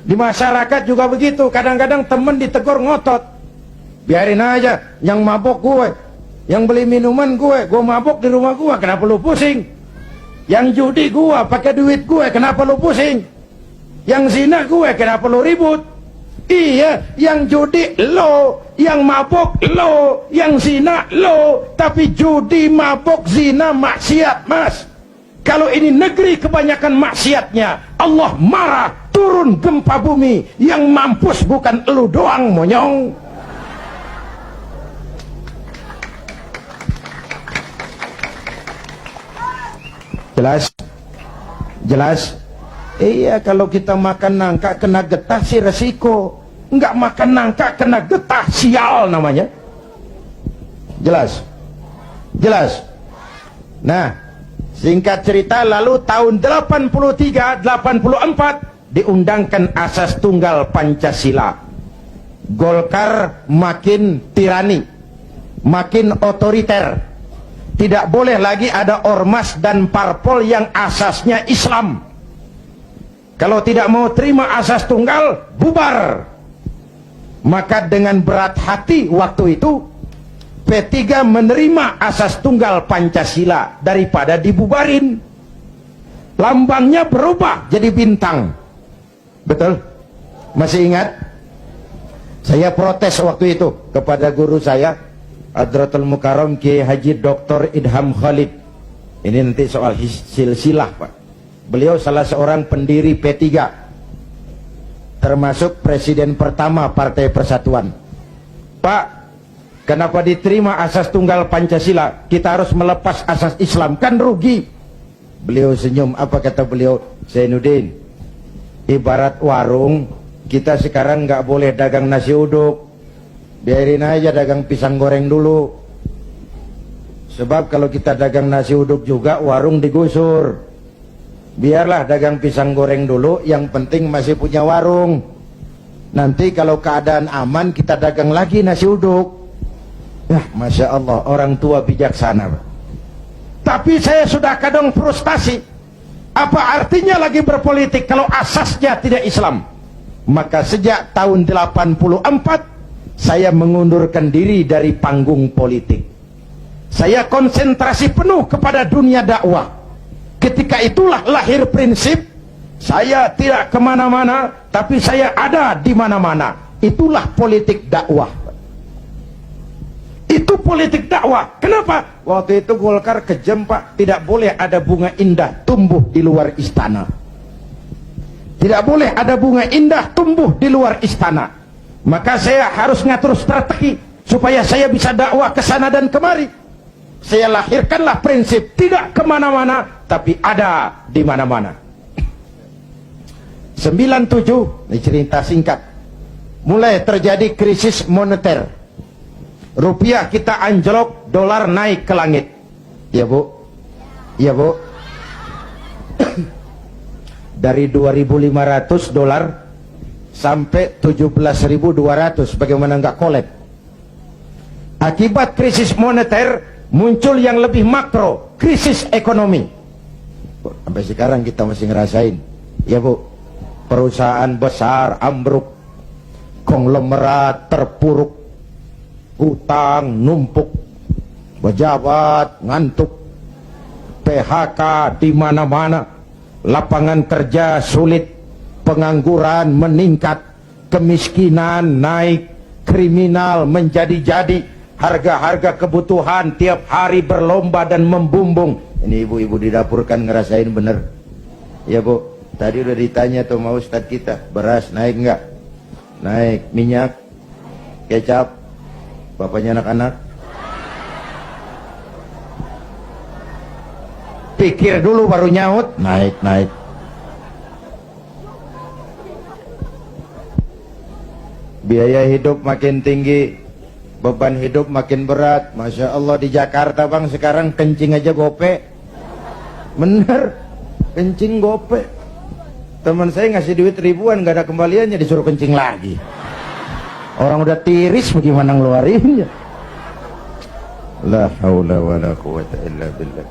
Di masyarakat juga begitu. Kadang-kadang temen ditegur ngotot. Biarin aja, yang mabok gue, yang beli minuman gue mabok di rumah gue, kenapa lu pusing? Yang judi gue, pakai duit gue, kenapa lu pusing? Yang zina gue, kenapa lu ribut? Iya, yang judi lo, yang mabok lo, yang zina lo, tapi judi, mabok, zina, maksiat, mas. Kalau ini negeri kebanyakan maksiatnya, Allah marah, turun gempa bumi, yang mampus bukan elu doang, monyong. Jelas? Jelas? Iya, kalau kita makan nangka kena getah sih resiko. Enggak makan nangka kena getah, sial namanya. Jelas? Jelas? Nah, singkat cerita, lalu tahun 83-84 diundangkan asas tunggal Pancasila. Golkar makin tirani, makin otoriter. Tidak boleh lagi ada ormas dan parpol yang asasnya Islam. Kalau tidak mau terima asas tunggal, bubar. Maka dengan berat hati waktu itu P3 menerima asas tunggal Pancasila daripada dibubarin. Lambangnya berubah jadi bintang. Betul? Masih ingat? Saya protes waktu itu kepada guru saya, Hadratul Mukarram Kiai Haji Dr. Idham Khalid. Ini nanti soal silsilah, Pak. Beliau salah seorang pendiri P3, termasuk presiden pertama Partai Persatuan. Pak, kenapa diterima asas tunggal Pancasila? Kita harus melepas asas Islam, kan rugi. Beliau senyum. Apa kata beliau? Zainuddin, ibarat warung, kita sekarang nggak boleh dagang nasi uduk, biarin aja dagang pisang goreng dulu. Sebab kalau kita dagang nasi uduk juga, warung digusur. Biarlah dagang pisang goreng dulu, yang penting masih punya warung. Nanti kalau keadaan aman, kita dagang lagi nasi uduk. Ya, Masya Allah, orang tua bijaksana. Tapi saya sudah kadang frustasi. Apa artinya lagi berpolitik kalau asasnya tidak Islam? Maka sejak tahun 84, saya mengundurkan diri dari panggung politik. Saya konsentrasi penuh kepada dunia dakwah. Ketika itulah lahir prinsip, saya tidak kemana-mana, tapi saya ada di mana-mana. Itulah politik dakwah. Itu politik dakwah. Kenapa? Waktu itu Golkar kejam, Pak. Tidak boleh ada bunga indah tumbuh di luar istana. Tidak boleh ada bunga indah tumbuh di luar istana. Maka saya harus ngatur strategi supaya saya bisa dakwah ke sana dan kemari. Saya lahirkanlah prinsip tidak kemana-mana, tapi ada di mana-mana. 97, ini cerita singkat. Mulai terjadi krisis moneter. Rupiah kita anjlok, dolar naik ke langit. Ya Bu? Ya Bu? Dari 2.500 dolar sampai 17.200, bagaimana nggak kolab? Akibat krisis moneter muncul yang lebih makro, krisis ekonomi. Sampai sekarang kita masih ngerasain. Ya Bu, perusahaan besar ambruk, konglomerat terpuruk, hutang numpuk, pejabat ngantuk, PHK di mana-mana, lapangan kerja sulit, pengangguran meningkat, kemiskinan naik, kriminal menjadi-jadi. Harga-harga kebutuhan tiap hari berlomba dan membumbung. Ini ibu-ibu di dapur kan ngerasain bener. Ya Bu, tadi udah ditanya tuh sama Ustadz kita, beras naik nggak? Naik. Minyak, kecap, bapaknya anak-anak. Pikir dulu baru nyaut. Naik. Biaya hidup makin tinggi, beban hidup makin berat. Masya Allah, di Jakarta Bang sekarang kencing aja gope. Bener, kencing gope. Teman saya ngasih duit ribuan, gak ada kembaliannya, disuruh kencing lagi. Orang udah tiris bagaimana ngeluarinnya. La haula wa la quwata illa billah.